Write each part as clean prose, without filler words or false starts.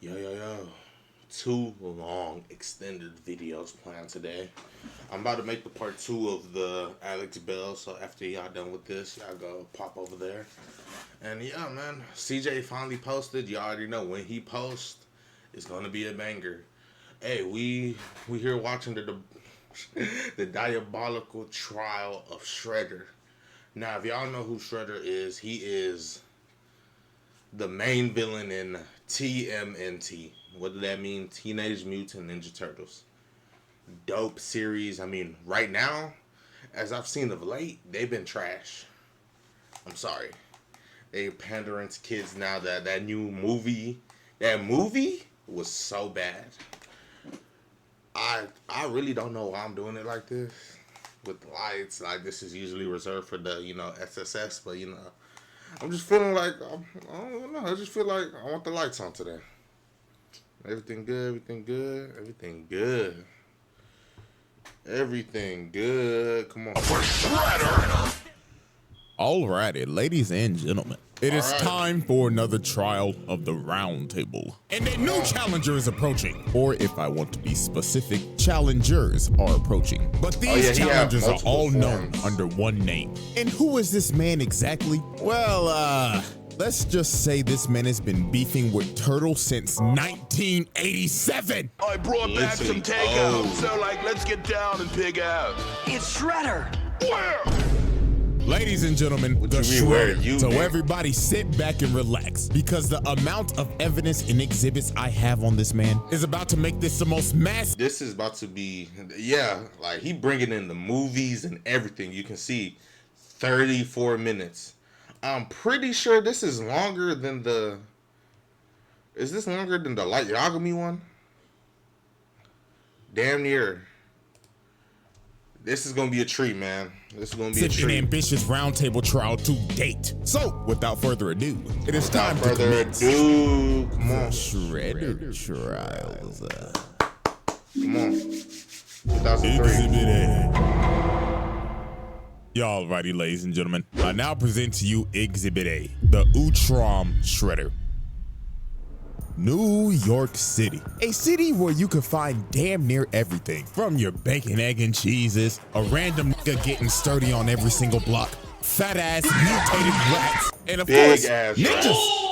Yo. Two long extended videos planned today. I'm about to make the part two of the Alex Bell, so after y'all done with this, y'all go pop over there. And yeah, man, CJ finally posted. You already know when he posts, it's gonna be a banger. Hey, we here watching the diabolical trial of Shredder. Now, if y'all know who Shredder is, he is the main villain in TMNT. What does that mean? Teenage Mutant Ninja Turtles. Dope series. I mean, right now, as I've seen of late, they've been trash. I'm sorry. They pandering to kids now. That new movie, that movie was so bad. I really don't know why I'm doing it like this with the lights. Like this is usually reserved for the SSS, but I'm just feeling like I don't know. I just feel like I want the lights on today. Everything good. Everything good. Everything good. Everything good. Come on. Alrighty, ladies and gentlemen, it is Alright. time for another trial of the round table. And a new challenger is approaching. Or if I want to be specific, challengers are approaching. But these he have challengers are multiple all known forms. under one name. And who is this man exactly? Well, let's just say this man has been beefing with Turtle since 1987. I brought back Listen, some takeout, oh. so let's get down and pig out. It's Shredder! Where? Ladies and gentlemen, the you mean, where are Shredder. you, So man? everybody sit back and relax because the amount of evidence and exhibits I have on this man is about to make this the most massive. This is about to be like he bringing in the movies and everything. You can see 34 minutes. I'm pretty sure this is longer than the. Is this longer than the Light Yagami one? Damn near. This is gonna be a treat, man. This is gonna be a An treat. ambitious roundtable trial to date. So, without further ado, it is Without time to further commence ado, come on, Shredder trials. come on. 2003. Exhibit A. Alrighty, ladies and gentlemen, I now present to you Exhibit A, the Utrom Shredder. New York City, a city where you can find damn near everything from your bacon, egg, and cheeses, a random nigga getting sturdy on every single block, fat ass mutated rats, and of Big course, ass ninjas.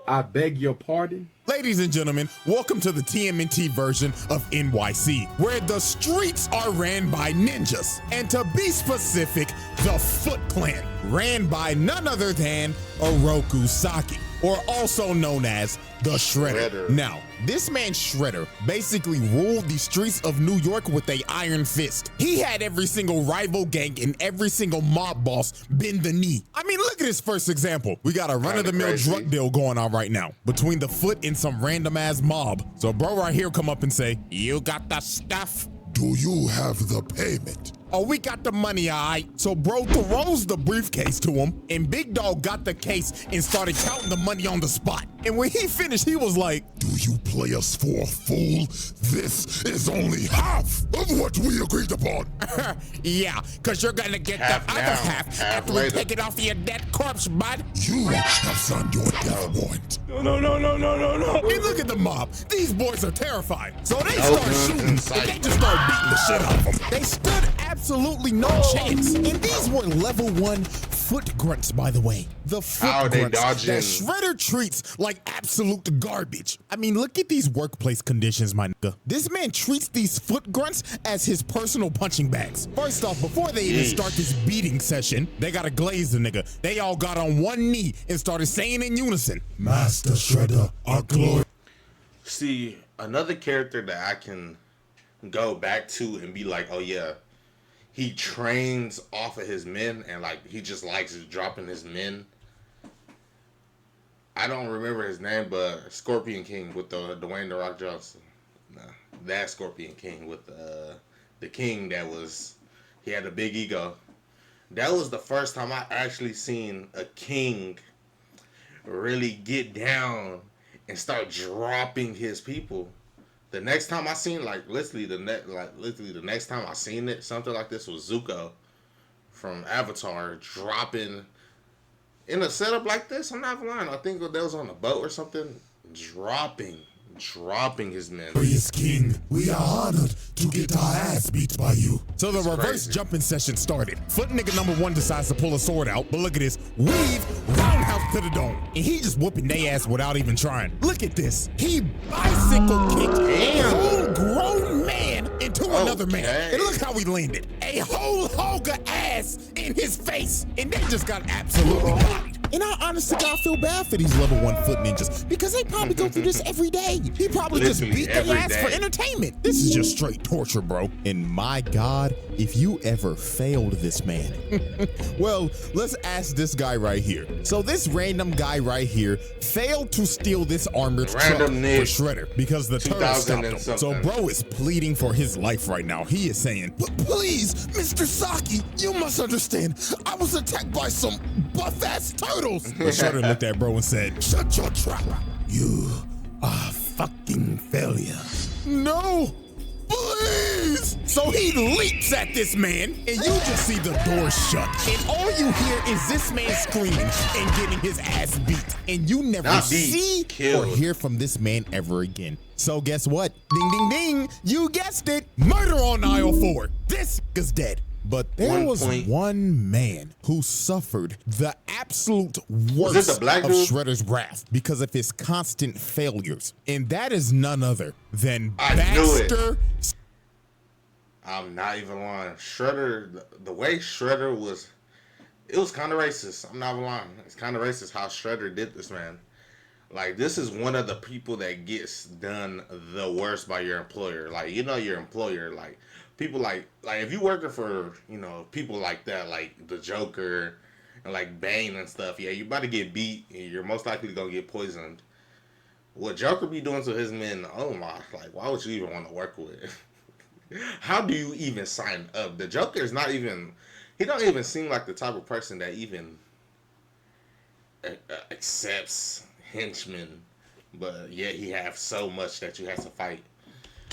I beg your pardon? Ladies and gentlemen, welcome to the TMNT version of NYC, where the streets are ran by ninjas. And to be specific, the Foot Clan, ran by none other than Oroku Saki, or also known as the Shredder. Shredder. Now, this man Shredder basically ruled the streets of New York with a iron fist. He had every single rival gang and every single mob boss bend the knee. I mean, look at his first example. We got a run-of-the-mill crazy. drug deal going on right now between the Foot and some random ass mob. So bro right here come up and say, "You got the stuff? Do you have the payment? Oh, we got the money, all right." So bro throws the briefcase to him, and Big Dog got the case and started counting the money on the spot. And when he finished, he was like, Do you play us for a fool? This is only half of what we agreed upon. "Yeah, cause you're gonna get Half the other now, half half after we later. take it off your dead corpse, bud." You have signed your death warrant. No. And look at the mob. These boys are terrified. So they No start gun shooting. in And sight. they just start beating the shit out of them. They stood absolutely no chance. And these were level 1 foot grunts, by the way. The foot How they grunts dodging. that Shredder treats like absolute garbage. I mean, look at these workplace conditions, my nigga. This man treats these foot grunts as his personal punching bags. First off, before they even Yeesh. start this beating session, they gotta glaze the nigga. They all got on one knee and started saying in unison, Master Shredder, our glory. See, another character that I can go back to and be like, oh yeah, he trains off of his men and like he just likes dropping his men. I don't remember his name, but Scorpion King with the Dwayne The Rock Johnson. No, that Scorpion King with the king that was, he had a big ego. That was the first time I actually seen a king really get down and start dropping his people. The next time I seen literally the next time I seen it, something like this was Zuko from Avatar dropping in a setup like this. I'm not lying. I think that was on a boat or something. dropping his men. Glorious King, we are honored to get our ass beat by you. So the reverse crazy. jumping session started. Foot nigga number one decides to pull a sword out, but look at this. Weave, roundhouse to the dome. And he just whooping they ass without even trying. Look at this. He bicycle kicked a whole grown man into another man. And look how he landed. A whole hog of ass in his face. And they just got absolutely bodied. And I honestly God feel bad for these level 1 foot ninjas because they probably go through this every day. He probably just Literally beat their every ass day. for entertainment. This is just straight torture, bro. And my God, if you ever failed this man. Well, let's ask this guy right here. So this random guy right here failed to steal this armored truck for Random Nick. Shredder because the turtle 2000 stopped and him. So something. bro is pleading for his life right now. He is saying, Please, Mr. Saki, you must understand. I was attacked by some buff-ass turtles. but Shredder looked at bro and said, Shut your trap. You are a fucking failure. no, please. So he leaps at this man, and you just see the door shut. And all you hear is this man screaming and getting his ass beat. And you never Not beat, see killed. or hear from this man ever again. So guess what? Ding, ding, ding. You guessed it. Murder on aisle 4. This is dead. But there was one man who suffered the absolute worst the black of dude? Shredder's wrath because of his constant failures. And that is none other than I knew it. Baxter. I'm not even lying. Shredder, the way Shredder was, it was kind of racist. I'm not lying. It's kind of racist how Shredder did this, man. Like, this is one of the people that gets done the worst by your employer. Like, you know your employer, like, people like if you working for, you know, people like that, like the Joker and like Bane and stuff, yeah, you about to get beat and you're most likely gonna get poisoned. What Joker be doing to his men, oh my, like, why would you even want to work with? How do you even sign up? The Joker is not even, he don't even seem like the type of person that even accepts henchmen, but yet he have so much that you have to fight.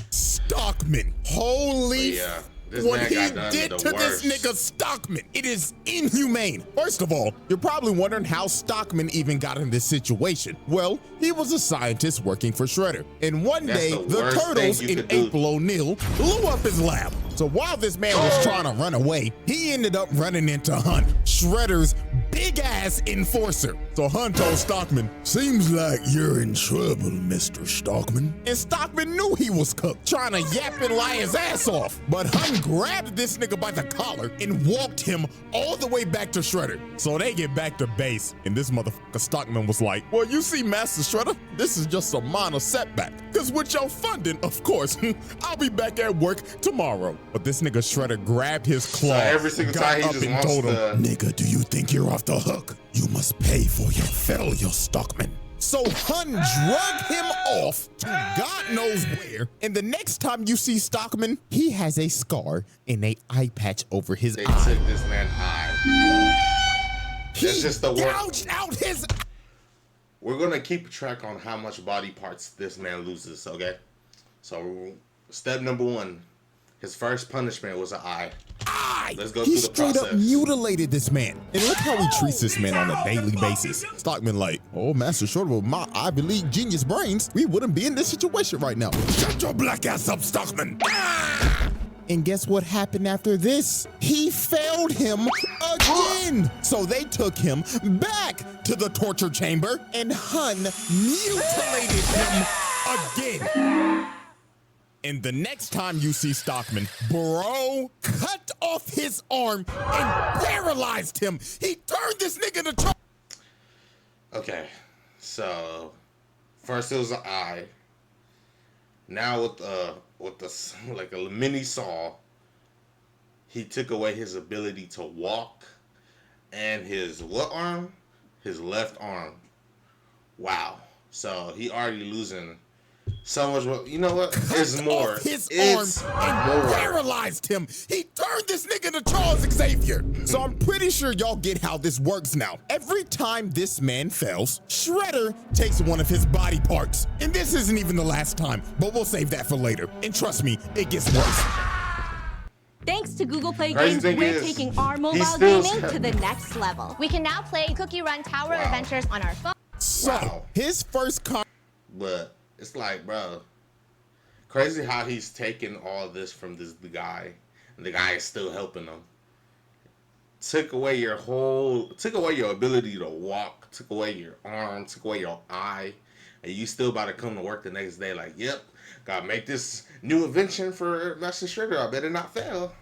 Stockman. Holy Yeah, this what man he got done did the to worst. this nigga Stockman. It is inhumane. First of all, you're probably wondering how Stockman even got in this situation. Well, he was a scientist working for Shredder. And one That's day, the the worst turtles thing you in could do. April O'Neil blew up his lab. So while this man was trying to run away, he ended up running into Hunt, Shredder's big-ass enforcer. So Hunt told Stockman, Seems like you're in trouble, Mr. Stockman. and Stockman knew he was cooked, trying to yap and lie his ass off. But Hunt grabbed this nigga by the collar and walked him all the way back to Shredder. So they get back to base, and this motherfucker Stockman was like, well, you see, Master Shredder, this is just a minor setback. Because with your funding, of course, I'll be back at work tomorrow. But this nigga Shredder grabbed his claw, every single got time he up just and wants told him, to. Nigga, do you think you're off the hook? You must pay for your failure, Stockman. So Hun drug him off to God knows where. And the next time you see Stockman, he has a scar and a eye patch over his They eye. took this man's eye. He That's just the worst. gouged out his. We're gonna keep track on how much body parts this man loses, okay? So step number 1, his first punishment was an eye. Let's go He through the straight up process. mutilated this man. And look how he treats this man on a daily basis. Stockman like, oh, Master Shredder, with my Ivy League genius brains, we wouldn't be in this situation right now. Shut your black ass up, Stockman. And guess what happened after this? He failed him again. So they took him back to the torture chamber and Hun mutilated him again. And the next time you see Stockman, bro cut off his arm and paralyzed him. He turned this nigga to Okay, so first it was an eye. Now with the like a mini saw, he took away his ability to walk and his what arm? His left arm. Wow. So he already losing so much. You know what? It's more. off his It's arm and more. paralyzed him. He turned this nigga to Charles Xavier. So I'm pretty sure y'all get how this works now. Every time this man fails, Shredder takes one of his body parts. And this isn't even the last time, but we'll save that for later. And trust me, it gets worse. Thanks to Google Play Crazy Games, thing we're is, taking our he mobile still gaming said- to the next level. We can now play Cookie Run Tower Wow. Adventures on our phone. So Wow. his first but it's like, bro, crazy how he's taking all this from the guy, and the guy is still helping him. Took away your ability to walk, took away your arm, took away your eye, and you still about to come to work the next day like, yep, gotta make this new invention for Master Shredder. I better not fail.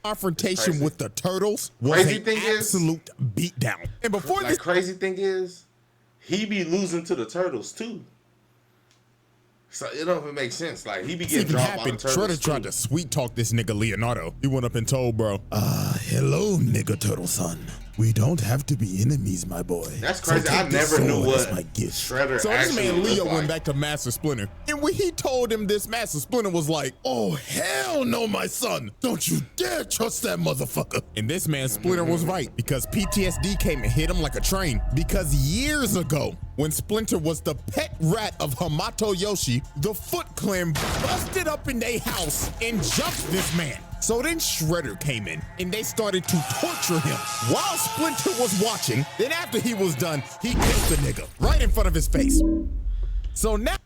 Confrontation with the turtles was an absolute beatdown. And before this, crazy thing is, he be losing to the turtles too. So it don't even make sense. Like, he be getting dropped by the turtles. Shredder tried to sweet talk this nigga Leonardo. He went up and told bro, hello, nigga turtle son. We don't have to be enemies, my boy. That's crazy. I never knew what Shredder so actually this man Leo like. went back to Master Splinter, and when he told him this, Master Splinter was like, oh, hell no, my son. Don't you dare trust that motherfucker. And this man Splinter was right, because PTSD came and hit him like a train. Because years ago, when Splinter was the pet rat of Hamato Yoshi, the Foot Clan busted up in their house and jumped this man. So then Shredder came in, and they started to torture him while Splinter was watching. Then after he was done, he killed the nigga right in front of his face. So now,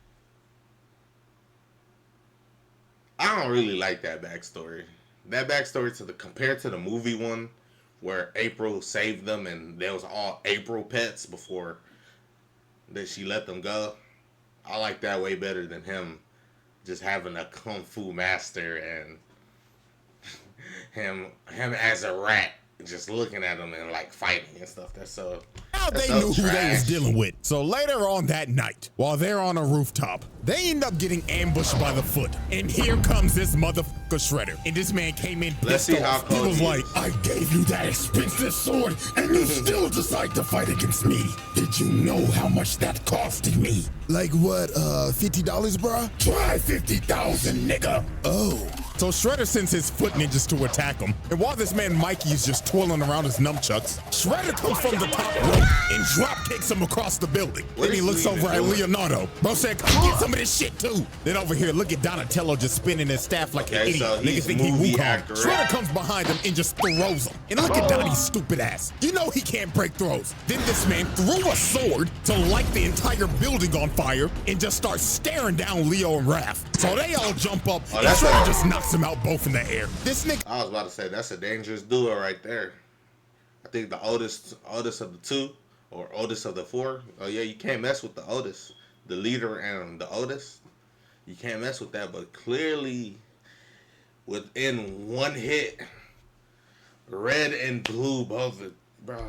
I don't really like that backstory. That backstory compared to the movie one, where April saved them and they was all April pets before that she let them go. I like that way better than him just having a kung fu master and him as a rat, just looking at him and like fighting and stuff. Now they knew who they was dealing with. So later on that night, while they're on a rooftop, they end up getting ambushed by the Foot. And here comes this motherfucker Shredder. And this man came in pissed off. He was like, I gave you that expensive sword, and you still decide to fight against me. Did you know how much that costed me? Like what, $50, bruh? Try 50,000, nigga. Oh. So Shredder sends his foot ninjas to attack him, and while this man Mikey is just twirling around his nunchucks, Shredder comes from the top rope and drop kicks him across the building. Then he looks over at Leonardo. Bro said, come get some of this shit too. Then over here, look at Donatello just spinning his staff like an idiot. So niggas think he Wukong. Shredder comes behind him and just throws him. And look at Donnie's stupid ass. You know he can't break throws. Then this man threw a sword to light the entire building on fire and just starts staring down Leo and Raph. So they all jump up and Shredder just knocks him out both in the air. This nigga. I was about to say, that's a dangerous duo right there. I think the oldest of the two, or oldest of the four. Oh yeah, you can't mess with the oldest. The leader and the oldest. You can't mess with that, but clearly within one hit, red and blue both, bro.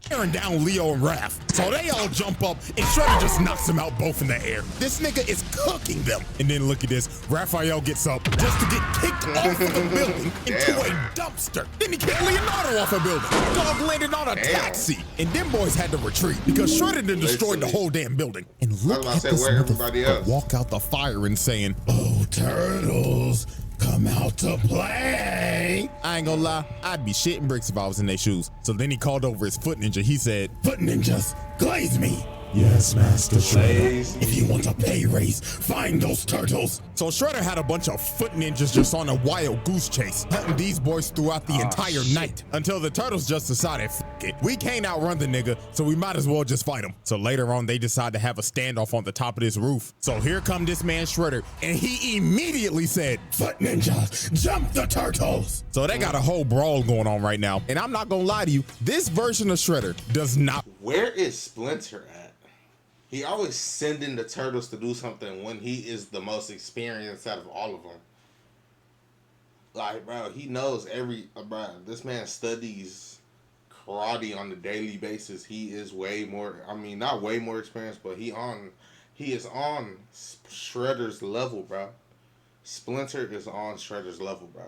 Tearing down Leo and Raph. So they all jump up and Shredder just knocks them out both in the air. This nigga is cooking them. And then look at this. Raphael gets up just to get kicked off of the building into a dumpster. Then he kicked Leonardo off a building. Dog landed on a taxi. And them boys had to retreat because Shredder done destroyed the whole damn building. And look at this motherfucker walk out the fire and saying, oh, turtles, come out to play. I ain't gonna lie, I'd be shitting bricks if I was in their shoes. So then he called over his foot ninja. He said, foot ninjas, glaze me. Yes, Master Shredder. If you want a pay raise, find those turtles. So Shredder had a bunch of foot ninjas just on a wild goose chase, hunting these boys throughout the entire night until the turtles just decided, F it, we can't outrun the nigga, so we might as well just fight him. So later on, they decide to have a standoff on the top of this roof. So here come this man Shredder, and he immediately said, foot ninjas, jump the turtles. So they got a whole brawl going on right now. And I'm not gonna lie to you, this version of Shredder does not. Where is Splinter at? He always sending the turtles to do something when he is the most experienced out of all of them. Like, bro, he knows bro, this man studies karate on a daily basis. He is way more, I mean, not way more experienced, but he is on Shredder's level, bro. Splinter is on Shredder's level, bro.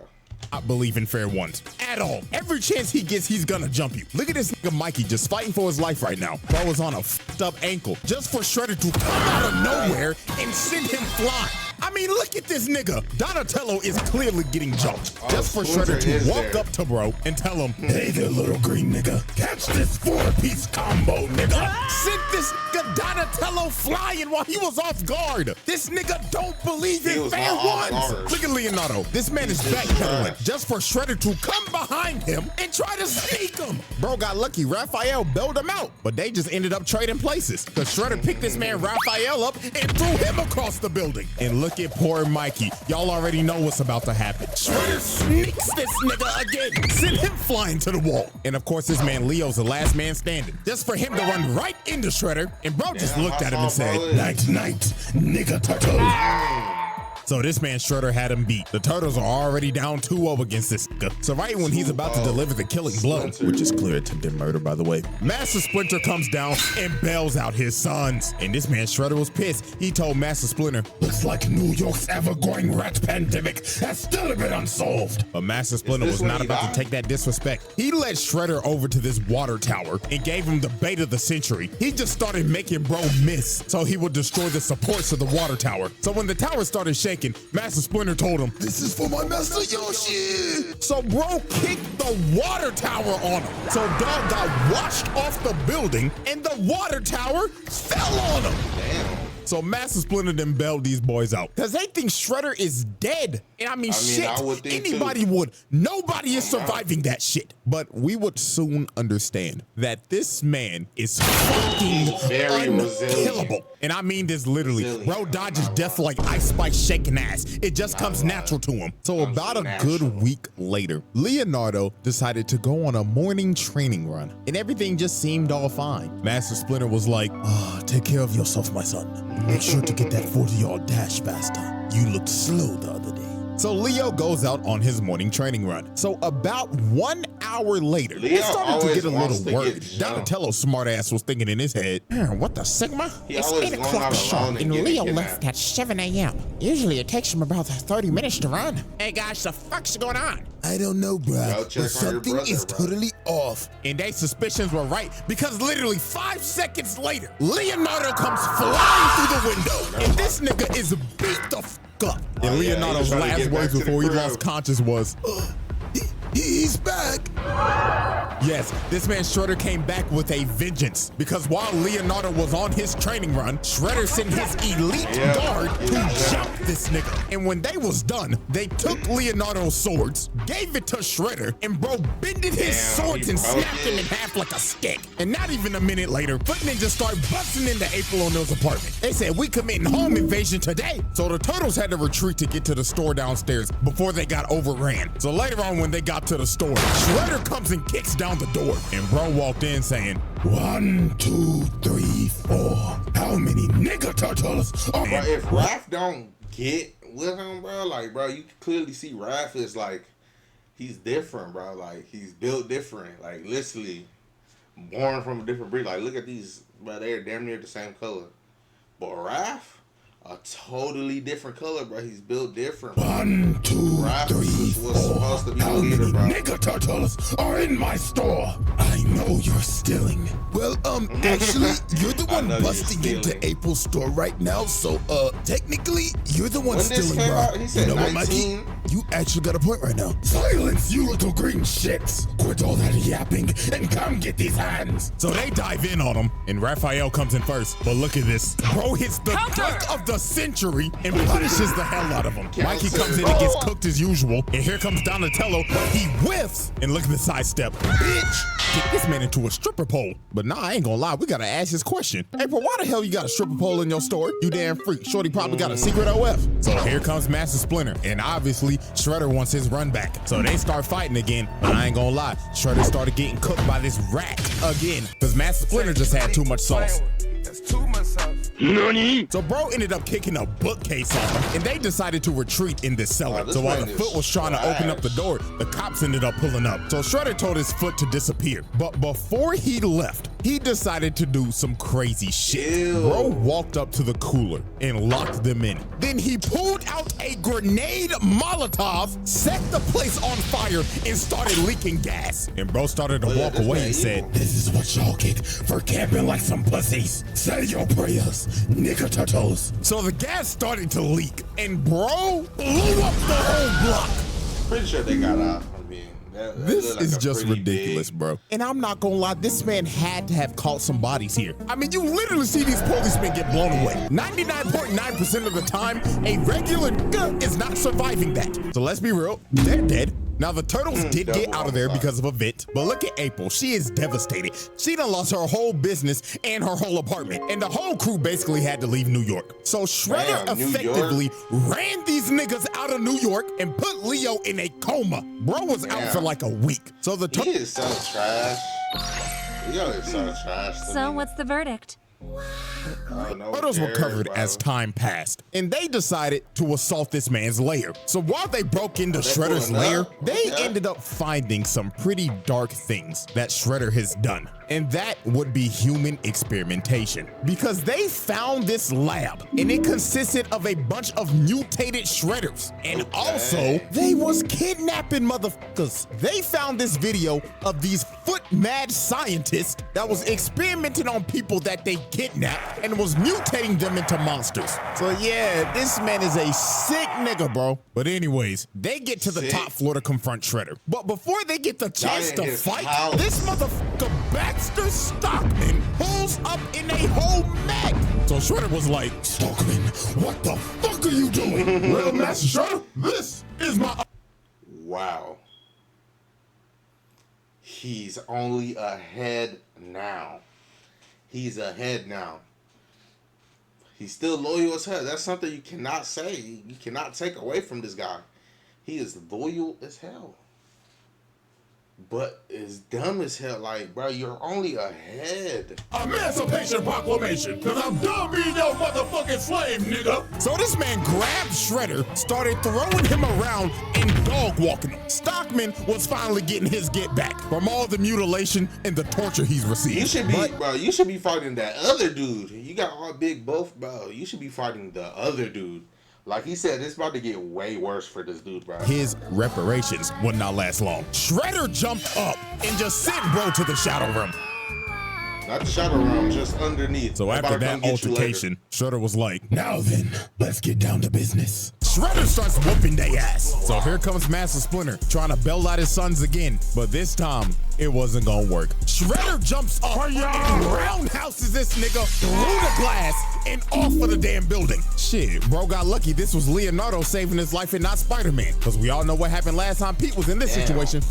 I believe in fair ones at all. Every chance he gets, he's gonna jump you. Look at this nigga Mikey just fighting for his life right now. Bro is on a f***ed up ankle just for Shredder to come out of nowhere and send him flying. I mean, look at this nigga. Donatello is clearly getting jumped. Just for Splinter Shredder to is walk there. up to bro and tell him, hey there, little green nigga. Catch this 4-piece combo, nigga. Sent this nigga Donatello flying while he was off guard. This nigga don't believe He in was fair not off ones. guard. Look at Leonardo. This man is This is backpedaling trash. just for Shredder to come behind him and try to sneak him. Bro got lucky. Raphael bailed him out, but they just ended up trading places. Cause Shredder picked this man Raphael up and threw him across the building. And look at poor Mikey. Y'all already know what's about to happen. Shredder sneaks this nigga again, send him flying to the wall. And of course, this man Leo's the last man standing. Just for him to run right into Shredder, and bro just Damn, looked I at him and saw said, bro. night, night, nigga turtle. So this man Shredder had him beat. The Turtles are already down 2-0 against this nigga. So right when he's about to deliver the killing blow, which is clear attempted murder, by the way, Master Splinter comes down and bails out his sons. And this man Shredder was pissed. He told Master Splinter, looks like New York's ever-growing rat pandemic has still been unsolved. But Master Splinter this was when not he about died? to take that disrespect. He led Shredder over to this water tower and gave him the bait of the century. He just started making bro miss so he would destroy the supports of the water tower. So when the tower started shaking, Master Splinter told him, this is for my master Yoshi. So bro kicked the water tower on him. So dog got washed off the building and the water tower fell on him. Damn. So Master Splinter then bailed these boys out. Cause they think Shredder is dead. And I mean shit, I would think anybody too. would. Nobody is surviving that shit. But we would soon understand that this man is fucking Very unkillable. And I mean this literally. Resilient. Bro dodges death like Ice Spice shaking ass. It just comes natural to him. So about a good week later, Leonardo decided to go on a morning training run. And everything just seemed all fine. Master Splinter was like, take care of yourself, my son. Make sure to get that 40-yard dash faster. You looked slow the other day. So Leo goes out on his morning training run. So about 1 hour later, Leo it started to always get a wants little to get worried. jumped. Donatello's smart ass was thinking in his head, man, what the Sigma? He It's always 8 going o'clock out sharp, alone and and getting Leo kidnapped. left at 7 a.m. Usually it takes him about 30 minutes to run. Hey guys, the fuck's going on? I don't know, Go bruh, check but on your something brother, is bro. totally off. And their suspicions were right because literally 5 seconds later, Leonardo comes flying through the window. And this nigga is beat the fuck up. And Oh, yeah, he was Leonardo's trying to last get back words to the before he crib. lost conscious was, He's back. yes, this man Shredder came back with a vengeance because while Leonardo was on his training run, Shredder sent his elite Yeah. guard to Yeah. jump this nigga. And when they was done, they took Leonardo's swords, gave it to Shredder, and bro bended his Damn, swords he and broke snapped him it. in half like a stick. And not even a minute later, Foot Ninja started busting into April O'Neil's apartment. They said, we committing home invasion today. So the Turtles had to retreat to get to the store downstairs before they got overran. So later on when they got to the store, Shredder comes and kicks down the door. And bro walked in saying, 1, 2, 3, 4. How many nigga turtles are But if Raph don't get with him, bro, like, bro, you can clearly see Raph is like, he's different, bro. Like, he's built different. Like, literally, born from a different breed. Like, look at these, bro, they're damn near the same color. But Raph, a totally different color, bro. He's built different, bro. 1, 2, Raph 3, was supposed to 4. be How the leader, many bro. nigga turtles are in my store? I know you're stealing. Well, actually, you're the I one know you're busting into stealing. April's store right now, so, technically, you're the one When this stealing, came bro. out, he said you know what, 19. Mikey? You actually got a point right now. Silence, you little green shits! Quit all that yapping and come get these hands! So they dive in on him, and Raphael comes in first. But look at this. Bro hits the dunk of the century and punishes the hell out of him. Mikey comes in and gets cooked as usual. And here comes Donatello. He whiffs. And look at the sidestep. Bitch! Get this man into a stripper pole. But nah, I ain't gonna lie. We gotta ask this question. April, why the hell you got a stripper pole in your store? You damn freak. Shorty probably got a secret OF. So here comes Master Splinter. And obviously, Shredder wants his run back. So they start fighting again. But I ain't gonna lie. Shredder started getting cooked by this rat again. Because Master Splinter just had too much sauce. That's too much sauce. So bro ended up kicking a bookcase on him, and they decided to retreat in this cellar. Oh, this So while the man Foot is was trying to open up the door, the cops ended up pulling up. So Shredder told his Foot to disappear. But before he left, he decided to do some crazy shit. Ew. Bro walked up to the cooler and locked them in. Then he pulled out out a grenade Molotov, set the place on fire, and started leaking gas. And bro started to walk away and said, "This is what y'all get for camping like some pussies. Say your prayers, nigga turtles." So the gas started to leak, and bro blew up the whole block. Pretty sure they got out. I mean, This is just ridiculous, big... bro. And I'm not gonna lie, this man had to have caught some bodies here. I mean, you literally see these policemen get blown away. 99.9% of the time, a regular nigga is not surviving that. So let's be real, they're dead. Now, the turtles did get out of there because of a vent, but look at April. She is devastated. She done lost her whole business and her whole apartment, and the whole crew basically had to leave New York. So Shredder effectively ran these niggas out of New York and put Leo in a coma. Bro was out for like a week. So the He is so trash. Leo is so trash. So what's the verdict? Photos were covered as time passed, and they decided to assault this man's lair. So while they broke into Shredder's lair, they ended up finding some pretty dark things that Shredder has done. And that would be human experimentation. Because they found this lab, and it consisted of a bunch of mutated Shredders. And also, they was kidnapping motherfuckers. They found this video of these foot mad scientists that was experimenting on people that they kidnapped and was mutating them into monsters. So yeah, this man is a sick nigga, bro. But anyways, they get to the top floor to confront Shredder. But before they get the chance to fight, this motherfucker Baxter Stockman pulls up in a whole mech. So Shredder was like, "Stockman, what the fuck are you doing?" "Well, Master Shredder, this is my..." Wow. He's only ahead now. He's ahead now. He's still loyal as hell. That's something you cannot say. You cannot take away from this guy. He is loyal as hell. But is dumb as hell. Like, bro, you're only ahead. Emancipation Proclamation, cause I'm done being your motherfucking slave, nigga. So this man grabbed Shredder, started throwing him around and dog walking him. Stockman was finally getting his get back from all the mutilation and the torture he's received. You should be, bro, you should be fighting that other dude. You got all big both, bro. You should be fighting the other dude. Like he said, it's about to get way worse for this dude, bro. His reparations would not last long. Shredder jumped up and just sent bro to the shadow room. Not the shadow room, just underneath. So after that altercation, Shredder was like, "Now then, let's get down to business." Shredder starts whooping their ass. So here comes Master Splinter trying to bail out his sons again. But this time, it wasn't gonna work. Shredder jumps up and roundhouses this nigga through the glass and off of the damn building. Shit, bro got lucky this was Leonardo saving his life and not Spider-Man. Because we all know what happened last time Pete was in this situation.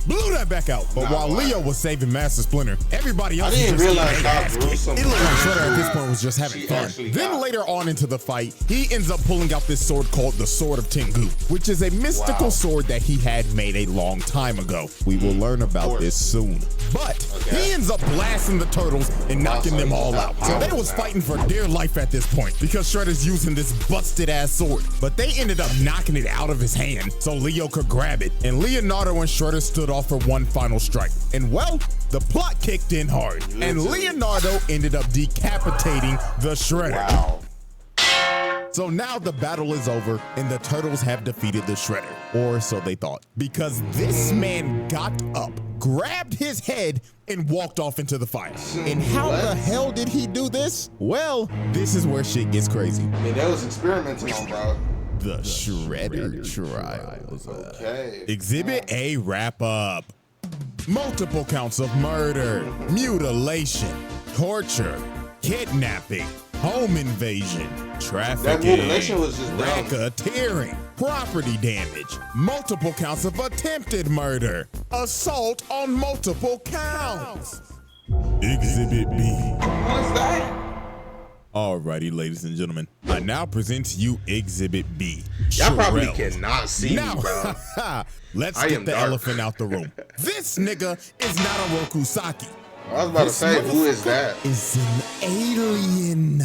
Blew that back out. But while Leo was saving Master Splinter, everybody else was just getting their ass kicked. It looked like Shredder at this point was just having fun. Then later on into the fight, he ends up pulling out this sword called the Sword of Tengu, which is a mystical sword that he had made a long time ago. We will learn about this soon. But he ends up blasting the turtles and knocking them all out. So they was fighting for dear life at this point because Shredder's using this busted ass sword. But they ended up knocking it out of his hand so Leo could grab it. And Leonardo and Shredder stood off for one final strike. And well, the plot kicked in hard. And Leonardo ended up decapitating the Shredder. Wow. So now the battle is over and the turtles have defeated the Shredder, or so they thought, because this man got up, grabbed his head, and walked off into the fire. And how the hell did he do this? Well, this is where shit gets crazy. I mean, that was experimenting on, bro. The Shredder Trials. Okay. Exhibit A wrap up. Multiple counts of murder, mutilation, torture, kidnapping, home invasion, trafficking, That mutilation was just dumb. racketeering, property damage, multiple counts of attempted murder, assault on multiple counts. Exhibit B. What's that? Alrighty, ladies and gentlemen, I now present to you Exhibit B. Y'all probably Sherelle. cannot see Now, me, bro. let's I get am the dark. elephant out the room. This nigga is not a Rokusaki. I was about to say, who is that? Is an alien.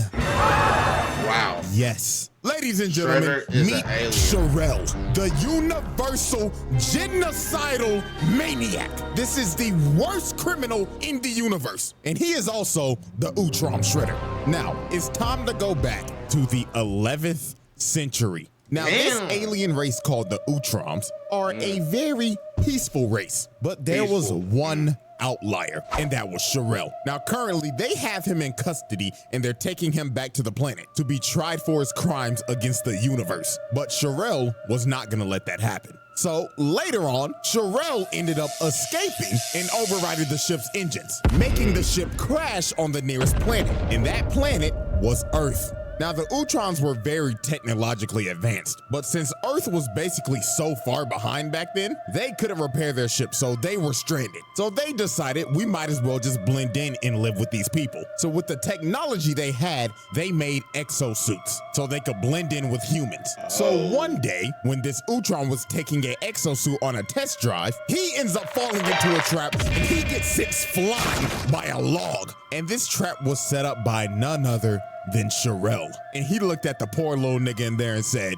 Wow. Yes. Ladies and gentlemen, Shredder is meet an alien. Sherelle, the universal genocidal maniac. This is the worst criminal in the universe. And he is also the Utrom Shredder. Now, it's time to go back to the 11th century. Now, this Damn. alien race called the Utroms are a very peaceful race, but there was one outlier, and that was Sherelle. Now, currently, they have him in custody, and they're taking him back to the planet to be tried for his crimes against the universe. But Sherelle was not gonna let that happen. So later on, Sherelle ended up escaping and overriding the ship's engines, making the ship crash on the nearest planet, and that planet was Earth. Now, the Utrons were very technologically advanced, but since Earth was basically so far behind back then, they couldn't repair their ship, so they were stranded. So they decided we might as well just blend in and live with these people. So with the technology they had, they made exosuits so they could blend in with humans. So one day, when this Utron was taking an exosuit on a test drive, he ends up falling into a trap and he gets sent flying by a log. And this trap was set up by none other than Sherelle. And he looked at the poor little nigga in there and said,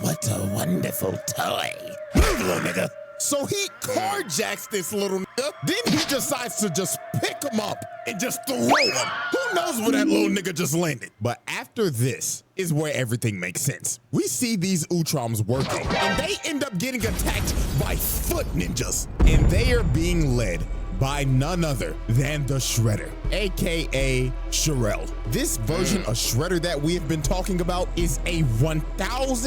"What a wonderful toy. Move, little nigga." So he carjacks this little nigga. Then he decides to just pick him up and just throw him. Who knows where that little nigga just landed? But after this is where everything makes sense. We see these Utroms working, and they end up getting attacked by foot ninjas. And they are being led by none other than the Shredder, aka Sherelle. This version of Shredder that we have been talking about is a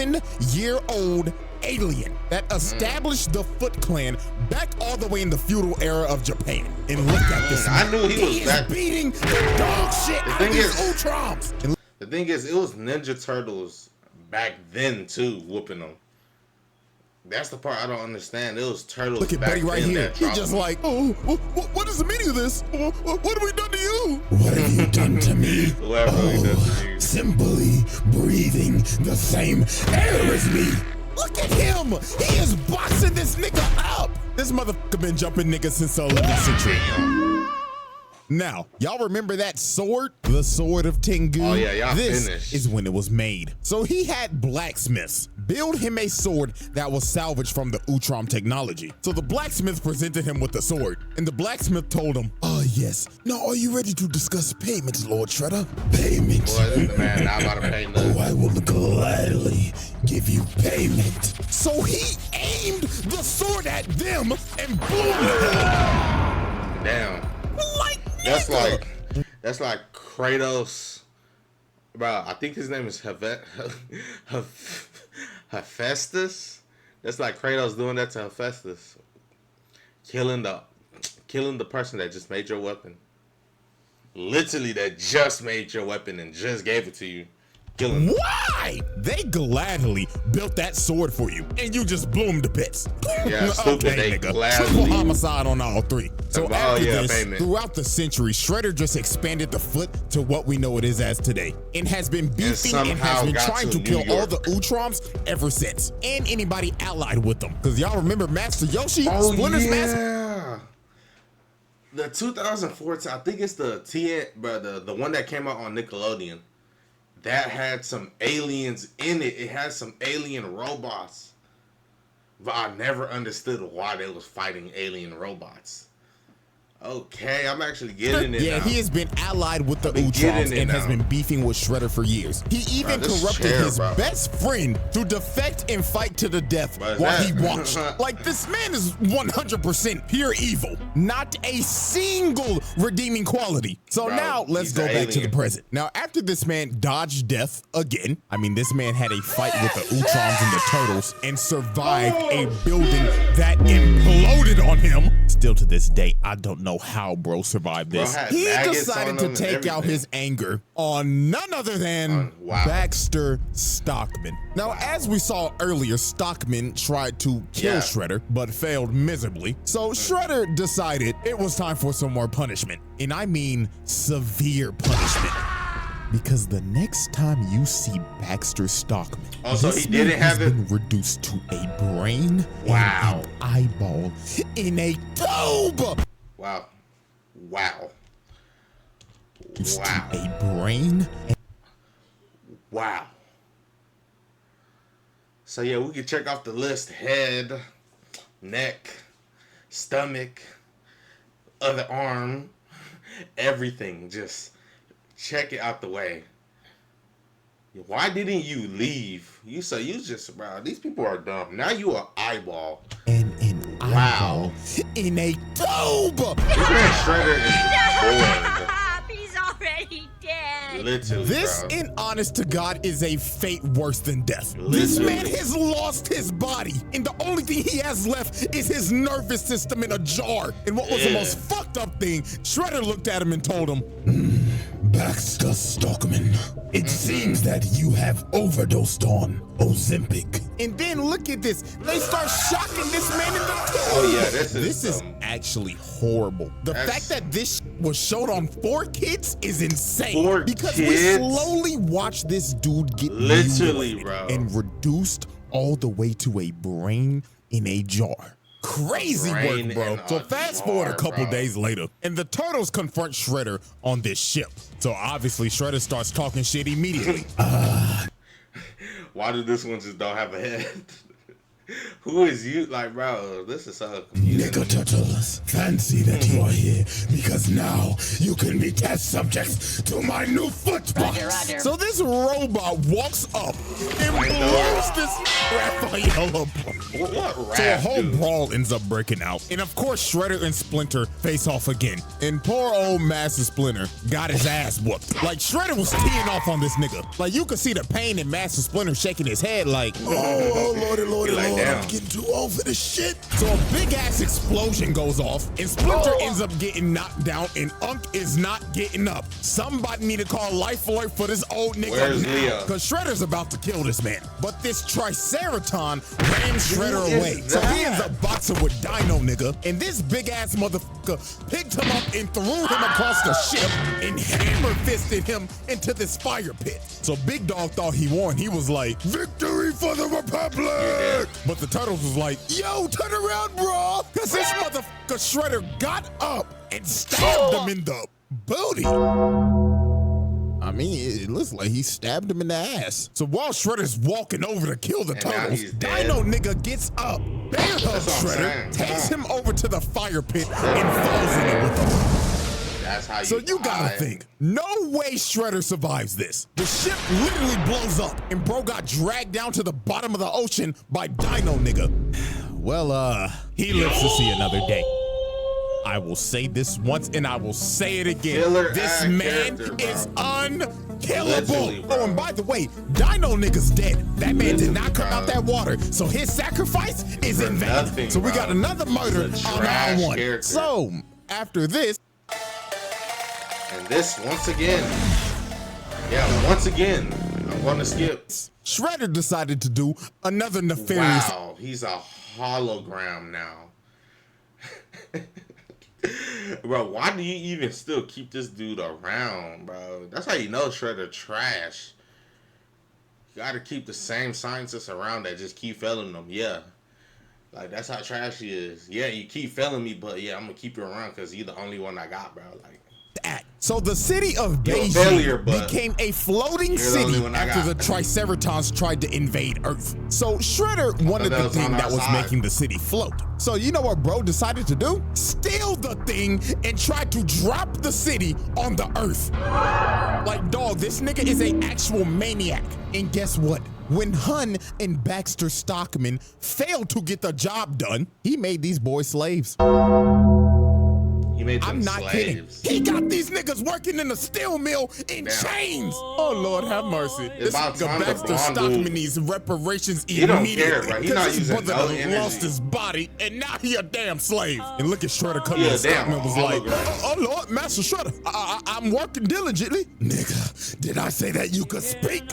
1,000-year-old alien that established the Foot Clan back all the way in the feudal era of Japan. And look at this. I knew he was is that beating the dog shit out of these Utroms. The thing is, it was Ninja Turtles back then too, whooping them. That's the part I don't understand. It was turtles. Look at back Betty right then here. that He's dropped just them. like, oh, what is the meaning of this? What have we done to you? What have you done to me? Whoever he does to you. Simply breathing the same air as me. Look at him! He is boxing this nigga up! This motherfucker been jumping niggas since the 11th century. Now, y'all remember that sword? The Sword of Tengu? Oh, yeah, y'all This finished. is when it was made. So he had blacksmiths build him a sword that was salvaged from the Utrom technology. So the blacksmith presented him with the sword, and the blacksmith told him, Yes. Now, are you ready to discuss payments, Lord Shredder? Payments. Boy, this man not about to pay nothing. I will gladly give you payment. so he aimed the sword at them and blew them. Damn. Like, That's nigga. that's like Kratos. Bro, I think his name is Hephaestus. That's like Kratos doing that to Hephaestus. Killing the person that just made your weapon. Literally that just made your weapon and just gave it to you. Killing them. Why? They gladly built that sword for you, and you just blew them to bits. Yeah, stupid. They nigga. gladly- Triple homicide on all three. So Oh, after yeah, this, payment. throughout the century, Shredder just expanded the Foot to what we know it is as today, and has been beefing and has somehow been got trying to to kill New all York. the Utroms ever since, and anybody allied with them. Because y'all remember Master Yoshi, Splinter's Master? yeah. The 2014, I think it's the the one that came out on Nickelodeon. That had some aliens in it. It had some alien robots. But I never understood why they was fighting alien robots. Okay, I'm actually getting it Yeah, now. he has been allied with the been Utroms getting it and has now. been beefing with Shredder for years. He even this corrupted chair, his bro. best friend to defect and fight to the death Bro, is while that- he watched. Like, this man is 100% pure evil. Not a single redeeming quality. So Bro, now let's he's go an back to the alien. present. Now, after this man dodged death again, I mean, this man had a fight with the Utroms and the Turtles and survived a building that imploded on him. Still to this day, I don't know how bro survived this. Bro had He maggots decided on to him and take out everything. his anger on none other than Wow. Baxter Stockman. Now, as we saw earlier, Stockman tried to kill Yeah. Shredder, but failed miserably. So Shredder decided it was time for some more punishment. And I mean severe punishment. Because the next time you see Baxter Stockman, Oh, so this he didn't man have has it? been reduced to a brain Wow. and an eyeball in a tube. Wow. Wow. Reduced Wow. to a brain. Wow. So yeah, we can check off the list: head, neck, stomach, other arm, everything. Just check it out the way. Why didn't you leave? You say you just, bro, these people are dumb. Now you are eyeball. And an eyeball in a tube. This man Shredder is bored. He's already dead. Literally, This, bro. in honest to God, is a fate worse than death. Literally. This man has lost his body, and the only thing he has left is his nervous system in a jar. And what was the most fucked up thing, Shredder looked at him and told him, Baxter Stockman, it seems that you have overdosed on Ozempic. and then look at this. They start shocking this man in the tube. Oh yeah, this This is some- actually horrible. The That's- fact that this was showed on 4Kids is insane. 4 because we kids? slowly watched this dude get Literally, mutilated bro. and reduced all the way to a brain in a jar. Crazy Brain work, bro. in So a fast forward a jar, couple bro. days later, and the Turtles confront Shredder on this ship. So obviously Shredder starts talking shit immediately. Why do this one just don't have a head? Who is you? Like, bro, this is so confusing. Nigga Turtles, fancy that you are here because now you can be test subjects to my new foot box. So this robot walks up and blows this Raphael up. What So a rap, whole dude? brawl ends up breaking out. And of course, Shredder and Splinter face off again. And poor old Master Splinter got his ass whooped. Like, Shredder was teeing off on this nigga. Like, you could see the pain in Master Splinter shaking his head like, Oh, lordy, lordy, He like, lord, damn. I'm getting too old for this shit. so a big ass explosion goes off, and Splinter ends up getting knocked down, and Unk is not getting up. Somebody need to call Life Alert for this old nigga. Where's Leo? Because Shredder's about to kill this man. But this Triceraton rams Shredder Who is away. So he that? ends up boxing with Dino nigga, and this big ass motherfucker picked him up and threw him across the ship and hammer fisted him into this fire pit. So Big Dog thought he won. He was like, Victory for the Republic! but the Turtles was like, yo, turn around, bro. Because this motherfucker Shredder got up and stabbed him in the booty. I mean, it looks like he stabbed him in the ass. So while Shredder's walking over to kill the And now Turtles, he's dead. Dino nigga gets up, bear hugs what I'm Shredder, saying. takes Come him over to the fire pit, and falls in it with him. That's how you. So you gotta die. think, no way Shredder survives this. The ship literally blows up, and bro got dragged down to the bottom of the ocean by Dino nigga. Well, he lives to see another day. I will say this once, and I will say it again. Killer This ass man character, bro. is unkillable. Literally, bro. Oh, and by the way, Dino nigga's dead. That man did not come bro. out that water, so his sacrifice is For in vain. nothing, So we bro. got another murder He's a on trash our one. character. So after this, And this once again. Yeah, once again. I'm gonna skip. Shredder decided to do another nefarious. Wow, he's a hologram now. Bro, why do you even still keep this dude around, bro? That's how you know Shredder trash. You gotta keep the same scientists around that just keep failing them. Yeah. Like, that's how trash he is. Yeah, you keep failing me, but yeah, I'm gonna keep you around because you're the only one I got, bro. Like, Act. So the city of You're a Beijing failure, but became a floating you're the only city one I after got. the Triceratons tried to invade Earth. So Shredder wanted that the was thing on that our was side. making the city float. So you know what bro decided to do? Steal the thing and try to drop the city on the Earth. Like, dog, this nigga is an actual maniac. And guess what? When Hun and Baxter Stockman failed to get the job done, he made these boys slaves. he made them I'm not slaves. kidding. He got these niggas working in a steel mill in Damn. chains. Oh, Lord, have mercy. This about nigga time the Baxter blonde Stockman dude- needs reparations He don't care, immediately. bro. He not 'Cause his using brother no done energy. lost his body, and now he a damn slave. And look at Shredder coming He a in. Stockman damn was like, hologram. oh, Lord, Master Shredder, I'm working diligently. Nigga, did I say that you could speak?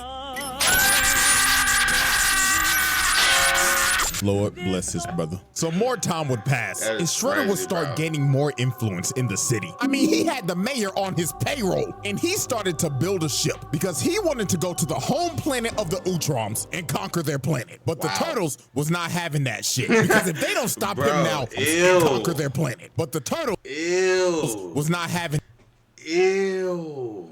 Lord bless his brother. So more time would pass, That and is Shredder would crazy, start bro. gaining more influence in the city. I mean, he had the mayor on his payroll, and he started to build a ship because he wanted to go to the home planet of the Utroms and conquer their planet. But the Wow. Turtles was not having that shit because if they don't stop Bro, him now ew. and conquer their planet, but the Turtles Ew. was not having. Ew.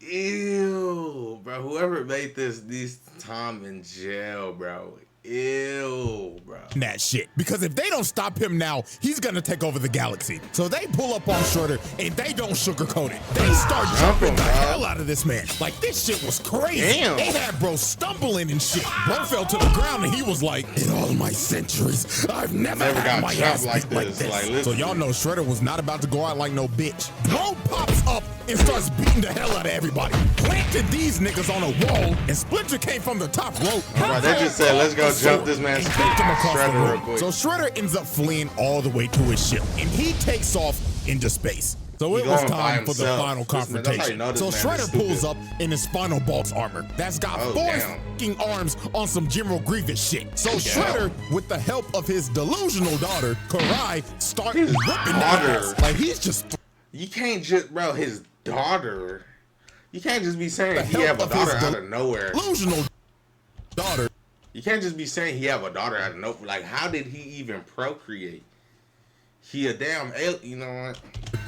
Ew. Bro, whoever made this needs time in jail, bro. Ew, bro. That shit. Because if they don't stop him now, he's gonna take over the galaxy. So they pull up on Shredder and they don't sugarcoat it. They start jumping the hell out of this man. Like, this shit was crazy. Damn. They had bro stumbling and shit. Bro fell to the ground and he was like, in all my centuries, I've never had got my jumped ass like beat like this. this. Like, So listen. y'all know Shredder was not about to go out like no bitch. Bro pops up and starts beating the hell out of everybody. Planted these niggas on a wall and Splinter came from the top rope. Alright, they just said, let's go jump this man's And kicked him across the Shredder real room. quick. So Shredder ends up fleeing all the way to his ship, and he takes off into space. So it was going by time for the himself. final This man- that's how you confrontation. know this So man is Shredder stupid. pulls up in his final boss armor that's got Oh, 4 damn. fucking arms on some General Grievous shit. So Shredder, with the help of his delusional daughter, Karai, start whipping that daughter. ass. Like, he's just You can't just, bro, his daughter. You can't just be saying he help have a of his daughter out of nowhere. delusional daughter. You can't just be saying he have a daughter out of nowhere. Like, how did he even procreate? He a damn alien, you know what?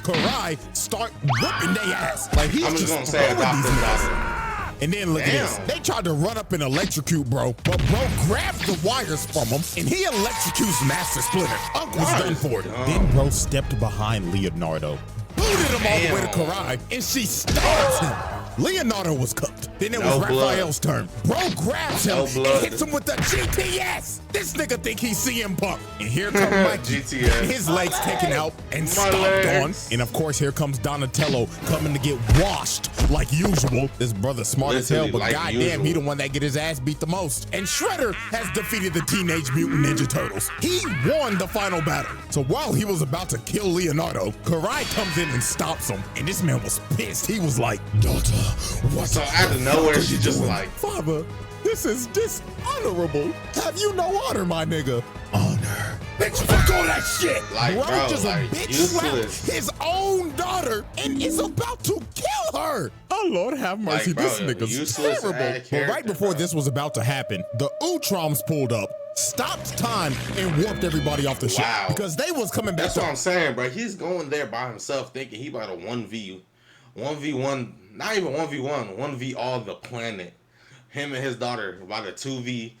Karai start whipping their ass. Like, he's I'm just just gonna say throwing these adopted niggas. daughter. And then look at this. Damn. They tried to run up and electrocute bro, but bro grabs the wires from him and he electrocutes Master Splinter. Uncle's done for. Then bro stepped behind Leonardo, booted him all the way to Damn. Karai, and she stabs him. Leonardo was cooked. Then it No was blood. Raphael's turn. Bro grabs him No and blood. hits him with the GPS. This nigga think he's CM Punk. And here comes Mikey. GTS. His legs taken out and stomped legs. on. And of course, here comes Donatello coming to get washed like usual. This brother smart as hell, Literally but like goddamn, usual. he the one that get his ass beat the most. And Shredder has defeated the Teenage Mutant Ninja Turtles. He won the final battle. So while he was about to kill Leonardo, Karai comes in and stops him. And this man was pissed. He was like, daughter, what So out of nowhere, she just like, Father, this is dishonorable. Have you no honor, my nigga? Honor. Bitch, fuck all that shit. Like, bro, bro, just like, a bitch useless. slapped his own daughter and is about to kill her. Oh, Lord have mercy. Like, This bro, nigga's useless terrible. ass But right character, before bro. this was about to happen, the Utroms pulled up, stopped time, and warped everybody off the ship. Wow. Because they was coming back that's to what I'm saying, bro. He's going there by himself thinking he about a 1v1, not even 1v1, 1v all the planet. Him and his daughter about a 2v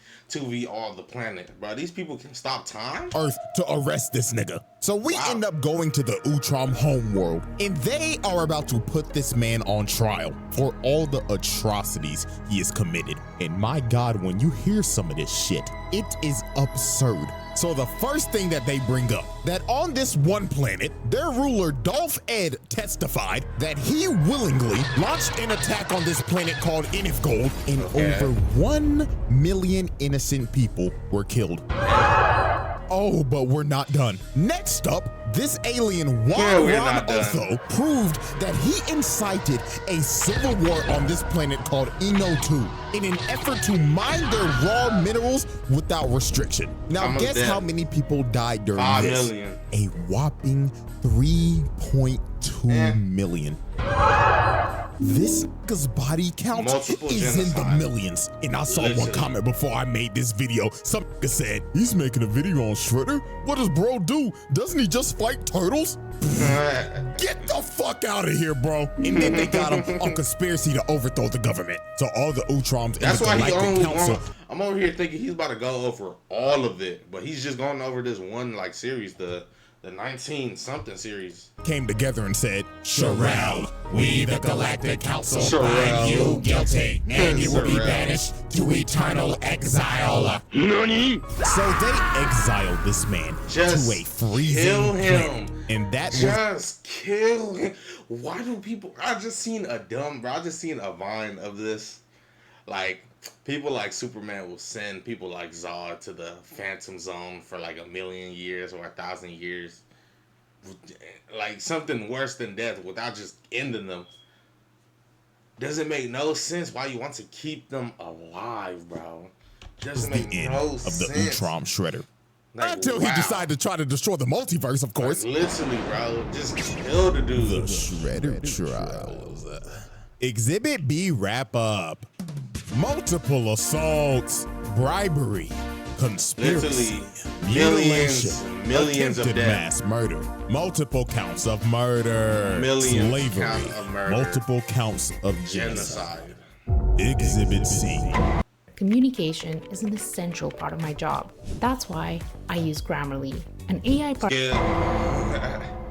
all the planet. Bro, these people can stop time? Earth to arrest this nigga. So we end up going to the Utrom homeworld, and they are about to put this man on trial for all the atrocities he has committed. And my God, when you hear some of this shit, it is absurd. So the first thing that they bring up, that on this one planet, their ruler Dolph Ed testified that he willingly launched an attack on this planet called Inifgold, and over 1 million innocent people were killed. Oh, but we're not done. Next up, this alien Yeah, we're Juan not done. Otho proved that he incited a civil war on this planet called Eno 2 in an effort to mine their raw minerals without restriction. Now, Almost guess dead. how many people died during 5 this? million. A whopping 3.2 million. This nigga's body count Multiple is in the genocide. millions. And I saw one Literally. comment before I made this video. Some nigga said, he's making a video on Shredder? What does bro do? Doesn't he just fight turtles? Get the fuck out of here, bro. And then they got him on conspiracy to overthrow the government. So all the Utroms in That's the why he Galactic only Council. going. I'm over here thinking he's about to go over all of it, but he's just going over this one like series, the 19-something series. Came together and said, Sherelle, we the Galactic Council Sherelle. find you guilty, and you will be Sherelle. banished to eternal exile. NANI? So they exiled this man Just to a freezing kill him. planet. And that was Just kill him. Why do people? I just seen a Vine of this. Like, people like Superman will send people like Zod to the Phantom Zone for like 1,000,000 years or 1,000 years. Like something worse than death without just ending them. Doesn't make no sense why you want to keep them alive, bro. Doesn't the make end no of the sense. Utrom Shredder. Like, Until he wow. decided to try to destroy the multiverse, of course. Like, literally, bro. Just kill the dude. The Shredder Trials. Exhibit B wrap up. Multiple assaults, bribery, conspiracy, Literally, mutilation, millions of attempted deaths. mass murder, multiple counts of murder, Millions slavery, count of murder. multiple counts of genocide. Genocide. Exhibit C. communication is an essential part of my job. That's why I use Grammarly, an AI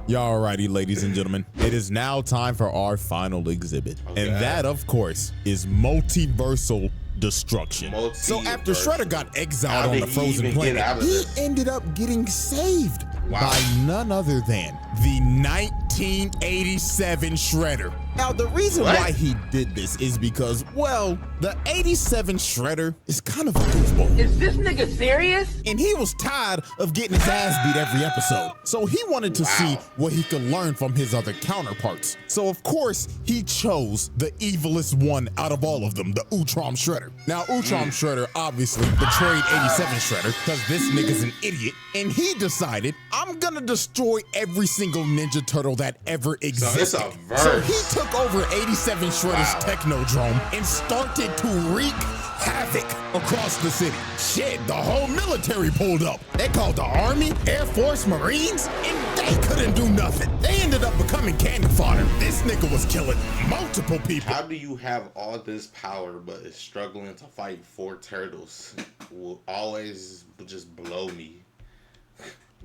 Y'all alrighty, ladies and gentlemen. It is now time for our final exhibit. Okay. And that, of course, is multiversal destruction. So after Shredder got exiled on the frozen planet, he ended up getting saved by none other than the 1987 Shredder. Now, the reason why he did this is because, well, the 87 Shredder is kind of a goofball. Is this nigga serious? And he was tired of getting his ass beat every episode. So he wanted to see what he could learn from his other counterparts. So of course, he chose the evilest one out of all of them, the Utrom Shredder. Now, Utrom Shredder obviously betrayed 87 Shredder because this nigga's an idiot. And he decided, I'm gonna destroy every single Ninja Turtle that ever existed. So it's a verse. So he took over 87 Shredder's Technodrome and started to wreak havoc across the city. Shit, the whole military pulled up. They called the Army, Air Force, Marines, and they couldn't do nothing. They ended up becoming cannon fodder. This nigga was killing multiple people. How do you have all this power but is struggling to fight 4 turtles? Will always just blow me.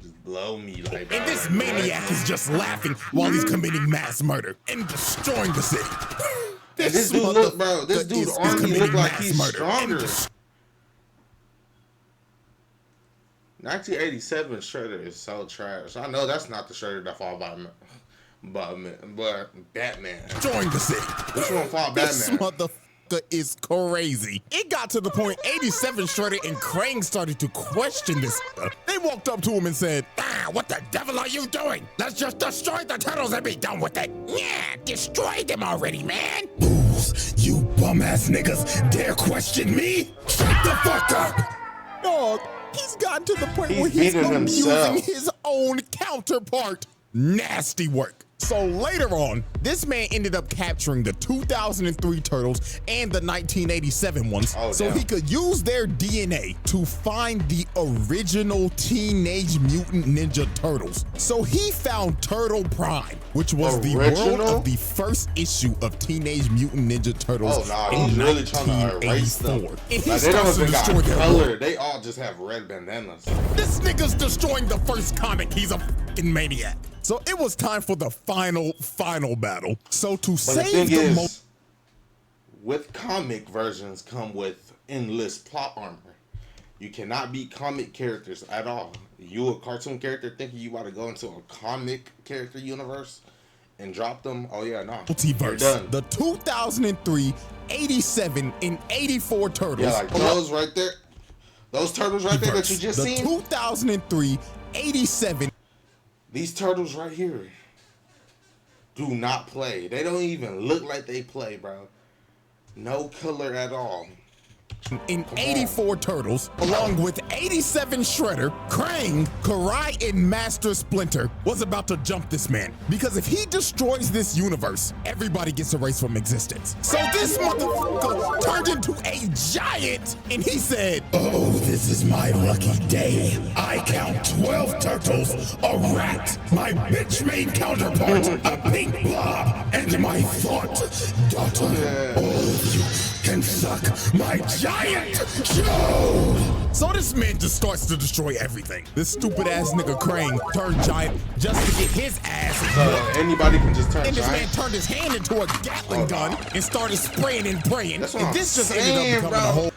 Just blow me like. And this maniac is just laughing while he's committing mass murder and destroying the city. This dude look, bro. This dude's army look like he's stronger. 1987 Shredder is so trash. I know that's not the Shredder that fought but Batman. Join the city. Which one fought This Batman? motherfucker is crazy. It got to the point 87 Shredder and Krang started to question this. They walked up to him and said, what the devil are you doing? Let's just destroy the turtles and be done with it. Yeah, destroy them already, man. Fools, you bum-ass niggas dare question me? Shut the fuck up! Dog, he's gotten to the point He's where he's beating abusing himself. his own counterpart. Nasty work. So later on, this man ended up capturing the 2003 Turtles and the 1987 ones so he could use their DNA to find the original Teenage Mutant Ninja Turtles. So he found Turtle Prime, which was the world of the first issue of Teenage Mutant Ninja Turtles in he's really trying to erase them. 1984. And he Like, they don't starts to even destroy got their color. world. They all just have red bandanas. This nigga's destroying the first comic. He's a fucking maniac. So it was time for the final battle. So to save the with comic versions come with endless plot armor. You cannot beat comic characters at all. You a cartoon character thinking you want to go into a comic character universe and drop them? Oh yeah, no. Multiverse. The 2003, 87, and 84 Turtles. Yeah, like those right there. Those turtles right there that you just seen. The 2003, 87. These turtles right here do not play. They don't even look like they play, bro. No color at all. In 84 Turtles, along with 87 Shredder, Krang, Karai, and Master Splinter was about to jump this man. Because if he destroys this universe, everybody gets erased from existence. So this motherfucker turned into a giant, and he said, oh, this is my lucky day. I count 12 turtles, a rat, my bitch main counterpart, a pink blob, and my thought daughter. All of you can suck my giant chode. So this man just starts to destroy everything. This stupid ass nigga Krang turned giant just to get his ass. So anybody can just turn and giant? this man turned his hand into a Gatling gun and started spraying and praying. That's what and I'm this just saying, ended up becoming a whole.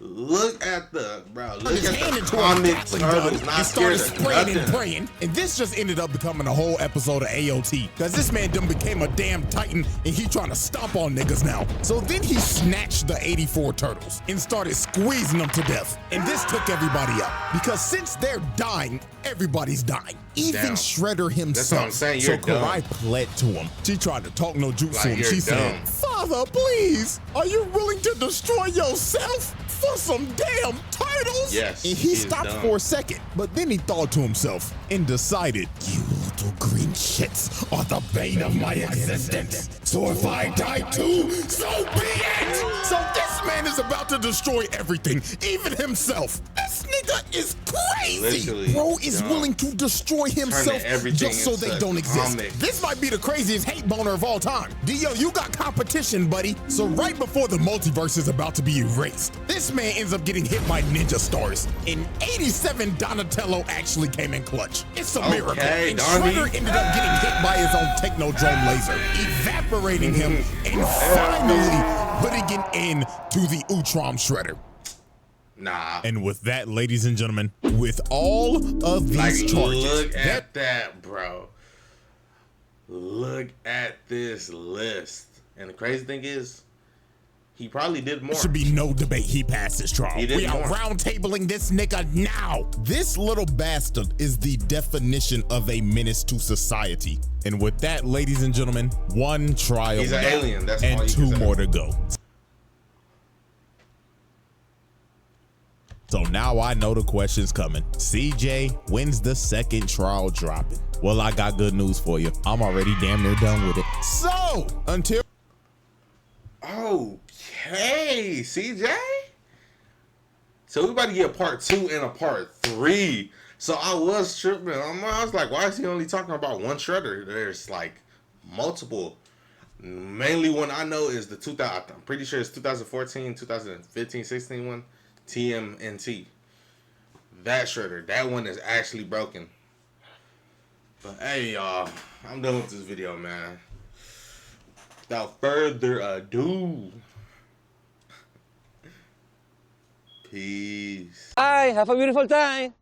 Look at the Turned Look his at hand the into comic a Gatling turtles. gun Not and scared started of spraying and nothing. praying. And this just ended up becoming a whole episode of AOT. Cause this man done became a damn titan and he trying to stomp on niggas now. So then he snatched the 84 turtles and started squeezing them to death. And this took everybody out. Because since they're dying, everybody's dying. Even Damn. Shredder himself. That's what I'm saying, So you're dumb. Karai pled to him. She tried to talk no jutsu Like, and you're she said, dumb. Father, please, are you willing to destroy yourself for some damn turtles? Yes, And he he's stopped dumb. for a second, but then he thought to himself and decided, You little green shits are the bane of my existence. So if I die too, so be it! so this man is about to destroy everything, even himself. This nigga nigga is crazy. Literally, Bro is dumb. willing to destroy himself everything just so they into don't exist. comics. This might be the craziest hate boner of all time. Dio, you got competition, buddy. So right before the multiverse is about to be erased, this man ends up getting hit by ninja stars. In 87, Donatello actually came in clutch. It's a miracle. Okay, And Donnie. Shredder ended up getting hit by his own technodrome laser, evaporating him and finally putting an end to the Utrom Shredder. Nah. And with that, ladies and gentlemen, with all of these charges, look at that, bro. Look at this list. And the crazy thing is, he probably did more. there should be no debate he passed his trial. He did We are more. roundtabling this nigga now. This little bastard is the definition of a menace to society. And with that, ladies and gentlemen, one trial He's an down alien. That's all and you two can say. more to go. So now I know the question's coming. CJ, when's the second trial dropping? Well, I got good news for you. I'm already damn near done with it. So, until... Okay, CJ. So we about to get a part 2 and a part 3. So I was tripping. I was like, why is he only talking about one shredder? There's like multiple. Mainly one I know is the 2000. I'm pretty sure it's 2014, 2015, 16 one. TMNT. That shredder. That one is actually broken. But hey, y'all. I'm done with this video, man. Without further ado. Peace. Bye. Have a beautiful time.